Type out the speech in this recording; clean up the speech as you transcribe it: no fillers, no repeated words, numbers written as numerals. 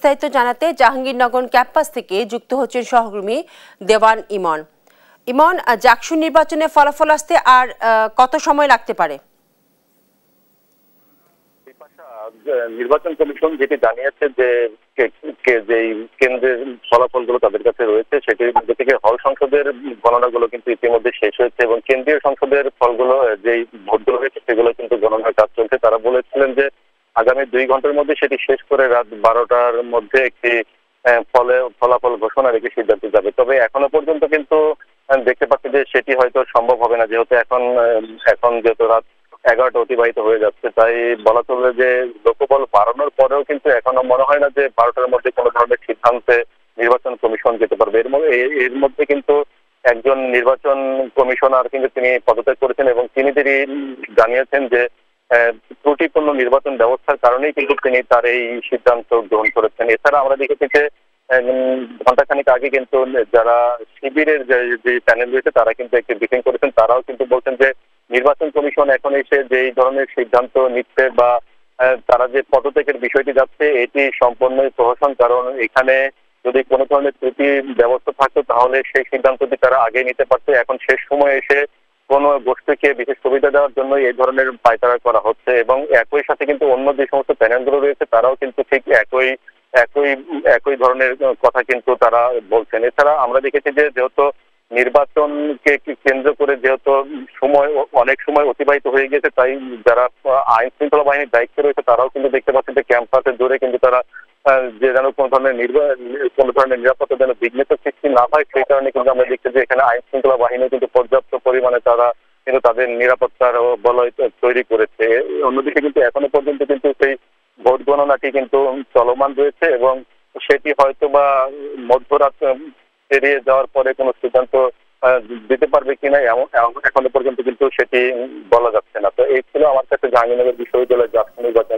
বিস্তারিত জানাতে জাহাঙ্গীরনগর ক্যাম্পাস থেকে যুক্ত হচ্ছেন সহকর্মী দেওয়ান ইমন। ইমন, জাকসু নির্বাচনে ফলাফল আসতে আর কত সময় লাগতে পারে? নির্বাচন কমিশন যেটি জানিয়েছে যে যেই কেন্দ্রের ফলাফলগুলো তাদের কাছে রয়েছে সেটির মধ্যে থেকে হল সংসদের গণনাগুলো কিন্তু ইতিমধ্যে শেষ হয়েছে এবং কেন্দ্রীয় সংসদের ফলগুলো যেই ভোটগুলো হয়েছে সেগুলো কিন্তু গণনার কাজ চলছে। তারা বলেছিলেন যে আগামী 2 ঘন্টার মধ্যে সেটি শেষ করে রাত 12টার মধ্যে একটি ফলাফল ঘোষণা রেখে সিদ্ধান্ত যাবে। তবে এখনো পর্যন্ত কিন্তু দেখতে পাচ্ছি যে সেটি হয়তো সম্ভব হবে না, যেহেতু এখন যেহেতু রাত 11টা অতিবাহিত হয়ে যাচ্ছে, তাই বলা চলবে যে লোকবল বাড়ানোর পরেও কিন্তু এখনো মনে হয় না যে 12টার মধ্যে কোনো ধরনের সিদ্ধান্তে নির্বাচন কমিশন যেতে পারবে। এর মধ্যে কিন্তু একজন নির্বাচন কমিশনার কিন্তু তিনি পদত্যাগ করেছেন এবং তিনি জানিয়েছেন যে ত্রুটিপূর্ণ নির্বাচন ব্যবস্থার কারণেই কিন্তু তিনি তার এই সিদ্ধান্ত গ্রহণ করেছেন। এছাড়া আমরা দেখেছি যে ঘন্টাখানিক আগে কিন্তু যারা শিবিরের যে প্যানেল রয়েছে তারা কিন্তু একটি ব্রিফিং করেছেন। তারাও কিন্তু বলছেন যে নির্বাচন কমিশন এখন এসে যে ধরনের সিদ্ধান্ত নিচ্ছে বা তারা যে পদত্যাগের বিষয়টি যাচ্ছে এটি সম্পূর্ণই প্রহসন, কারণ এখানে যদি কোনো ধরনের ত্রুটি ব্যবস্থা থাকতো তাহলে সেই সিদ্ধান্তটি তারা আগে নিতে পারতো। এখন শেষ সময় এসে কোনো গোষ্ঠীকে বিশেষ সুবিধা দেওয়ার জন্য এই ধরনের পায়তারা করা হচ্ছে এবং একই সাথে কিন্তু অন্য যে সমস্ত প্যানেলগুলো রয়েছে তারাও কিন্তু ঠিক একই ধরনের কথা কিন্তু তারা বলছেন। এছাড়া আমরা দেখেছি যে যেহেতু নির্বাচনকে কেন্দ্র করে যেহেতু অনেক সময় অতিবাহিত হয়ে গেছে, তাই যারা আইন শৃঙ্খলা বাহিনীর দায়িত্বে রয়েছে তারাও কিন্তু দেখতে পাচ্ছেন যে ক্যাম্পাসে জুড়ে কিন্তু তারা যে যেন কোনো ধরনের নিরাপত্তা যেন বিঘ্নিত সৃষ্টি না হয় সেই কারণে কিন্তু আমরা দেখছি যে এখানে আইন শৃঙ্খলা বাহিনী কিন্তু পর্যাপ্ত পরিমাণে তারা কিন্তু তাদের নিরাপত্তার বলয় তৈরি করেছে। অন্যদিকে কিন্তু এখনো পর্যন্ত কিন্তু সেই ভোট গণনাটি কিন্তু চলমান রয়েছে এবং সেটি হয়তো বা মধ্যরাত পেরিয়ে যাওয়ার পরে কোনো সিদ্ধান্ত দিতে পারবে কিনা এখনো পর্যন্ত কিন্তু সেটি বলা যাচ্ছে না। তো এই ছিল আমার কাছে জাহাঙ্গীরনগর বিশ্ববিদ্যালয়ের জাতীয় নির্বাচন